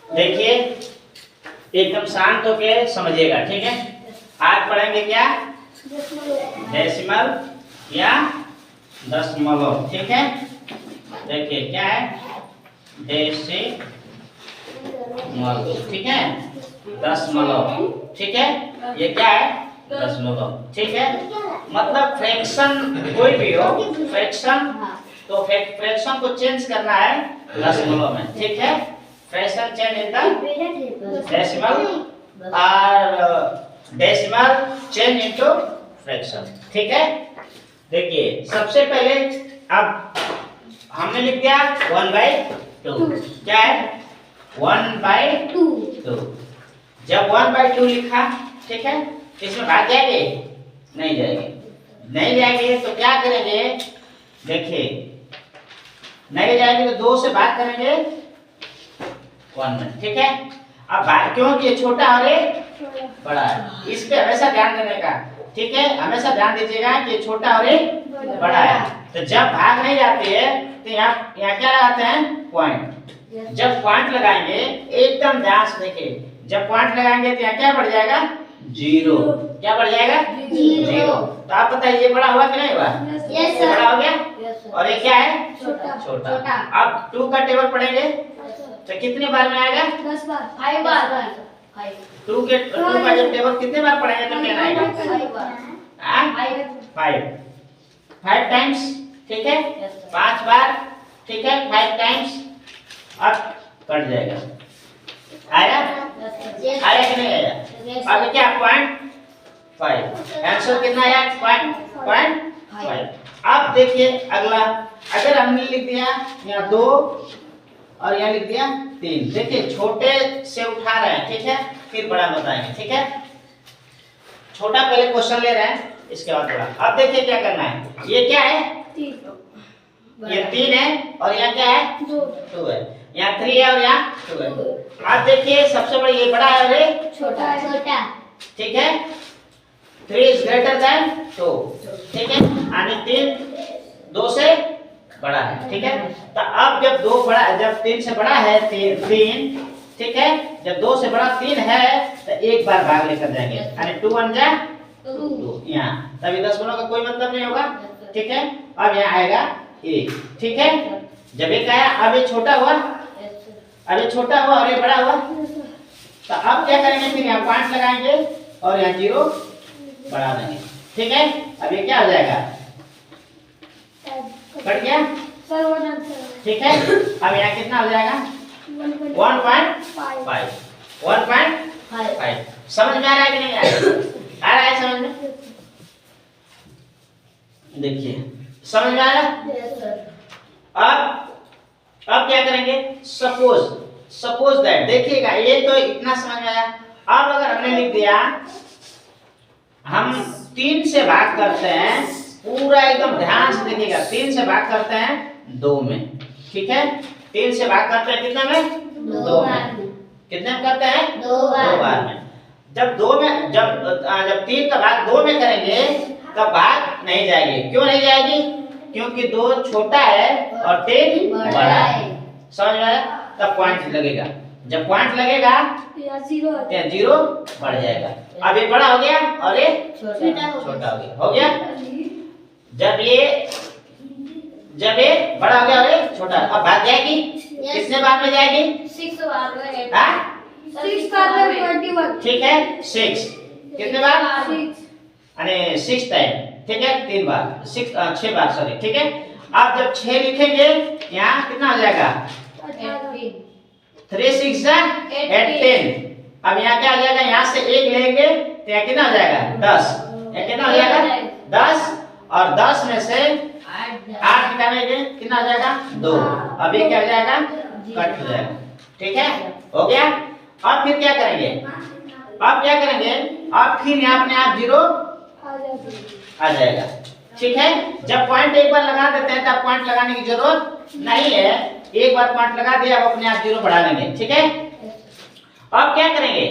देखिए एकदम शांत होके समझिएगा, ठीक है। आज पढ़ेंगे क्या, डेसिमल या दशमलव, ठीक है। देखिए क्या है, डेसिमल, ठीक है, दशमलव, ठीक है। ये क्या है, दशमलव, ठीक है। मतलब फ्रैक्शन कोई भी हो, फ्रैक्शन तो फ्रैक्शन को चेंज करना है दशमलव में, ठीक है। Fraction change in the decimal और डेसिमल चेंज इनटू फ्रैक्शन, ठीक है। देखिए सबसे पहले अब हमने लिख दिया 1/2, क्या है 1/2। जब 1/2 लिखा, ठीक है, इसमें भाग जाएंगे, नहीं जाएंगे, नहीं जाएंगे तो क्या करेंगे, देखिए नहीं जाएंगे तो 2 से भाग करेंगे 1 में, ठीक है। अब क्योंकि ये छोटा और ये बड़ा है, इस पे हमेशा ध्यान देने का, ठीक है। हमेशा ध्यान दीजिएगा कि ये छोटा और ये बड़ा है। तो जब भाग नहीं जाती है तो यहाँ क्या लगाते हैं, पॉइंट। जब पॉइंट लगाएंगे एकदम ध्यान से देखिए, जब पॉइंट लगाएंगे तो यहाँ क्या बढ़ जाएगा, 0। क्या बढ़ जाएगा, 0। तो आप बताइए ये बड़ा हुआ कि नहीं हुआ, बड़ा हो गया। और ये क्या है, छोटा। अब 2 का टेबल पढ़ेंगे तो कितने बार में आएगा, 10 बार, 5 बार। 2 का जब टेबल कितने बार पढ़ेंगे तो क्या आएगा, 5 टाइम्स, ठीक है, 5 बार, ठीक है, 5 टाइम्स। अब कट जाएगा, आया, आया कि नहीं आया। अब क्या 0.5, आंसर कितना आया, 0.5। अब देखिए अगला, अगर हमने लिख दिया यहाँ 2 और यहाँ लिख दिया 3, देखिए छोटे से उठा रहे हैं, ठीक है, फिर बड़ा बताएंगे, ठीक है। छोटा पहले क्वेश्चन ले रहे हैं, इसके बाद बड़ा। अब देखिए क्या करना है, ये क्या है, 3, ये 3 है और यहाँ क्या है, 2 है, यहाँ 3 है और यहाँ 2 है। अब देखिए सबसे बड़ा ये बड़ा है और ये छोटा, ठीक है। 3 is greater than 2, ठीक है, यानी 3 2 से बड़ा है, ठीक है। तो अब जब 2 बड़ा, जब 3 से बड़ा है 3, ठीक है, जब 2 से बड़ा 3 है तो एक बार भाग लेकर जाएंगे, यानी 2 1 जा 2 यहाँ, तभी दशमलव का कोई मतलब नहीं होगा, ठीक है। अब यहाँ आएगा 1, ठीक है। जब एक आया, अब ये छोटा हुआ, अब ये छोटा हुआ और ये बड़ा हुआ, तो अब क्या करेंगे, फिर यहाँ पॉइंट लगाएंगे और यहाँ 0 बढ़ा देंगे, ठीक है। अब ये क्या हो जाएगा, कट गया, ठीक है। अब यहाँ कितना हो जाएगा, 1.5, 1.5। समझ में आ रहा है कि नहीं आ रहा है समझ में, देखिए समझ में आ रहा है। अब क्या करेंगे, सपोज दैट, देखिएगा ये तो इतना समझ में आया। अब अगर हमने लिख दिया, हम 3 से भाग करते हैं, पूरा एकदम ध्यान से देखिएगा, 3 से भाग करते हैं 2 में, ठीक है। 3 से भाग करते हैं कितने में, 2 में। कितने में करते हैं, 2 बार में। जब 2 में, जब 3 का भाग 2 में करेंगे तब भाग नहीं जाएगी। क्यों नहीं जाएगी, क्योंकि 2 छोटा है और 3 बड़ा है, समझ में आया। तब पॉइंट लगेगा, जब पॉइंट लगेगा तो 0 बढ़ जाएगा। अब ये बड़ा हो गया और ये छोटा हो गया। जब ये बड़ा हो गया और ये छोटा, अब भाग जाएगी, कितने बार में जाएगी, 6 बार में, 6 बार में 21, ठीक है, 6 कितने बार, यानी 6 टाइम, ठीक है, 3 बार, 6 बार, सॉरी, ठीक है। अब जब 6 लिखेंगे यहाँ कितना हो जाएगा, 3 6 18। अब यहाँ क्या हो जाएगा, यहाँ से 1 लेंगे तो यहाँ कितना हो जाएगा, 10। यहाँ कितना हो जाएगा, 10, और 10 में से 8 निकालेंगे कितना हो जाएगा, 2। अभी क्या हो जाएगा, कट हो जाएगा, ठीक है, हो गया। अब फिर क्या करेंगे, अब फिर यहाँ अपने आप 0 आ जाएगा, ठीक है। जब पॉइंट एक बार लगा देते हैं तब पॉइंट लगाने की जरूरत नहीं है, एक बार पॉइंट लगा दिया, अब अपने आप 0 बढ़ा लेंगे, ठीक है। अब क्या करेंगे,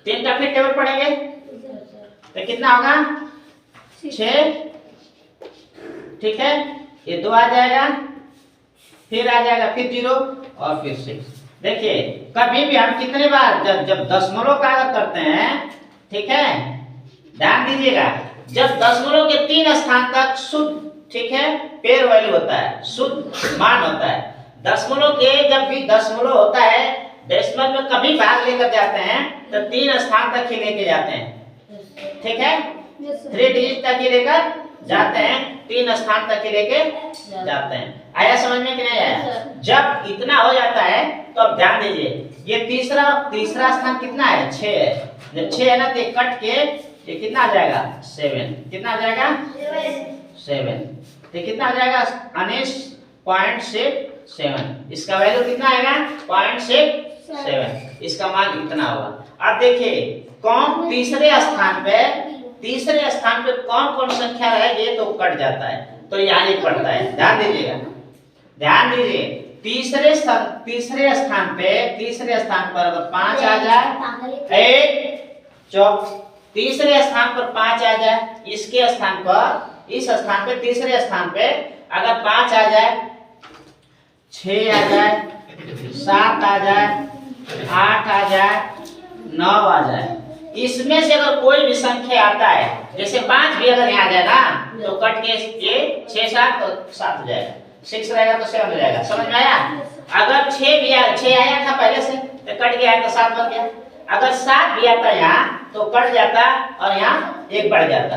3 का फिर टेबल पढ़ेंगे तो कितना होगा, 6, ठीक है, ये 2 आ जाएगा, फिर आ जाएगा, फिर 0 और फिर 6। देखिए कभी भी हम कितने बार जब दशमलव का अगर करते हैं, ठीक है, ध्यान दीजिएगा, जब दशमलव के 3 स्थान तक शुद्ध, ठीक है, पेयर वैल्यू होता है, शुद्ध मान होता है। दशमलव के जब भी दशमलव होता है, डेसिमल में कभी भाग लेकर जाते हैं तो 3 स्थान तक ही लेके जाते हैं, ठीक है, 3 डिजिट तक ही लेकर जाते हैं, 3 स्थान तक ही लेके जाते हैं। आया समझ में कि नहीं आया? जब इतना हो जाता है तो अब ध्यान दीजिए, ये तीसरा स्थान कितना है? 6 है। जब 6 है ना तो कट के ये कितना आ जाएगा? 7। कितना आ जाएगा? 7। तो कितना आ जाएगा? 0.67। इसका वैल्यू कितना आएगा? 0.67। इसका मान इतना होगा। अब देखिए कौन तीसरे स्थान पे कौन कौन संख्या रहेगी तो कट जाता है, तो यहाँ एक पड़ता है। ध्यान दीजिएगा, ध्यान दीजिए, तीसरे स्थान पर अगर 5 आ जाए, तीसरे स्थान पर 5 आ जाए, इसके स्थान पर, इस स्थान पे, तीसरे स्थान पे अगर 5 आ जाए, 6 आ जाए, 7 आ जाए, 8 आ जाए, 9 आ जाए, इसमें से अगर कोई भी संख्या आता है, जैसे 5 भी अगर यहाँ आ जाए ना तो कट के ये 6 7 तो 7 हो जाएगा, 6 रहेगा तो 7 हो जाएगा। समझ में आया? अगर 6 आया था पहले से तो कट गया तो 7 बन गया। अगर 7 भी आता यहाँ तो कट जाता और यहाँ 1 बढ़ जाता।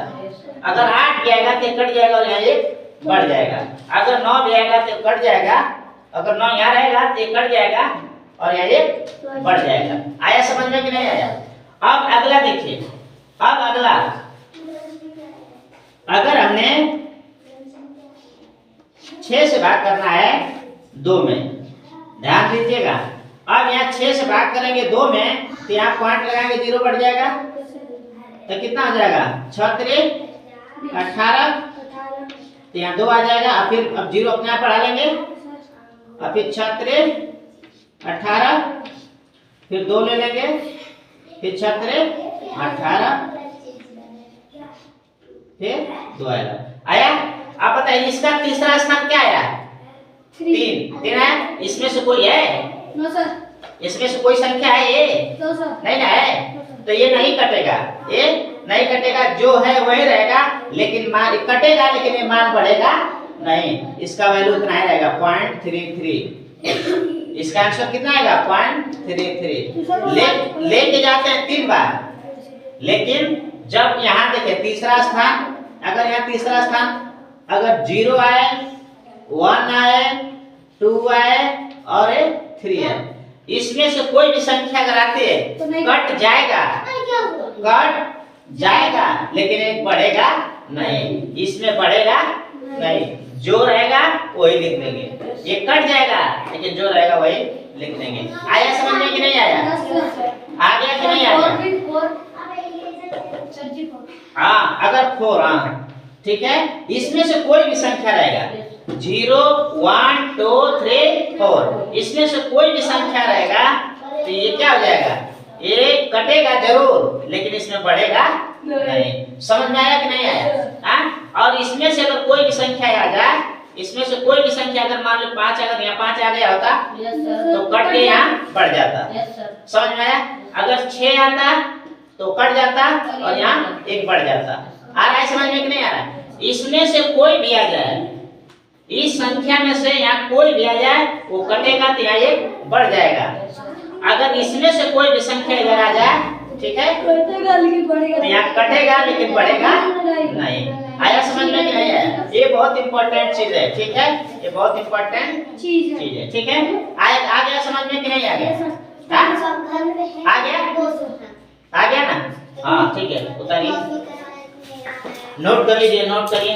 अगर 8 भी आएगा तो कट जाएगा और यहाँ 1 बढ़ जाएगा। अगर 9 भी आएगा तो कट जाएगा, अगर 9 यहाँ रहेगा तो कट जाएगा और यहाँ 1 बढ़ जाएगा। आया समझ में कि नहीं आया? अब अगला देखिए, अब अगला, अगर हमने 6 से भाग करना है 2 में, ध्यान दीजिएगा, अब यहाँ 6 से भाग करेंगे 2 में तो यहाँ पॉइंट लगाएंगे 0 बढ़ जाएगा, तो कितना हो जाएगा? 6 3 18, तो यहाँ 2 आ जाएगा। और फिर अब 0 अपने आप बढ़ा लेंगे, और फिर 6 3 18, फिर 2 ले लेंगे, फिर 6 3 18, फिर 2 आएगा। आया? आप बताइए इसका तीसरा स्थान क्या आया? 3 है। इसमें से कोई है? No sir. इसमें से कोई संख्या है ये? No sir. नहीं ना है, तो ये नहीं कटेगा, ये नहीं कटेगा, जो है वही रहेगा, लेकिन मान कटेगा, लेकिन ये मान बढ़ेगा नहीं। इसका वैल्यू इतना ही रहेगा 0.33। इसका आंसर कितना आएगा? 0.33। लेके जाते हैं 3 बार, लेकिन जब यहाँ देखिए तीसरा स्थान, अगर यहाँ तीसरा स्थान अगर 0 आए, 1 आए, 2 आए और 3 आए, इसमें से कोई भी संख्या अगर आती है तो कट जाएगा, लेकिन एक बढ़ेगा नहीं, इसमें बढ़ेगा नहीं, जो रहेगा वही लिख देंगे। ये कट जाएगा लेकिन जो रहेगा वही लिख देंगे। आया समझ में कि नहीं आया? आ गया कि नहीं आया? हाँ, अगर 4, हाँ ठीक है, इसमें से कोई भी संख्या रहेगा 0 1 2 3 4, इसमें से कोई भी संख्या रहेगा तो ये क्या हो जाएगा? ये कटेगा जरूर, लेकिन इसमें बढ़ेगा नहीं। समझ में आया कि नहीं आया? हाँ, और इसमें से अगर कोई भी संख्या आ जाए, इसमें से कोई भी संख्या अगर मान लो 5 अगर यहाँ 5 आ गया होता तो कट के यहाँ बढ़ जाता। समझ में आया? अगर 6 आता तो कट जाता और यहाँ 1 बढ़ जाता। आ रहा है समझ में कि नहीं आ रहा है? इसमें से कोई भी आ जाए, इस संख्या में से यहाँ कोई भी आ जाए, वो कटेगा तो यहाँ 1 बढ़ जाएगा। अगर इसमें से कोई भी संख्या इधर आ जाए, ठीक है, कटेगा लेकिन बढ़ेगा, तो यहाँ कटेगा लेकिन बढ़ेगा नहीं। आया समझ में कि नहीं आया? ये बहुत इंपॉर्टेंट चीज है, ठीक है, ये बहुत इंपॉर्टेंट चीज है, ठीक है। आ गया समझ में कि नहीं आ गया? आ गया ना? हाँ ठीक है, उतारिए, नोट कर लीजिए, नोट करिए।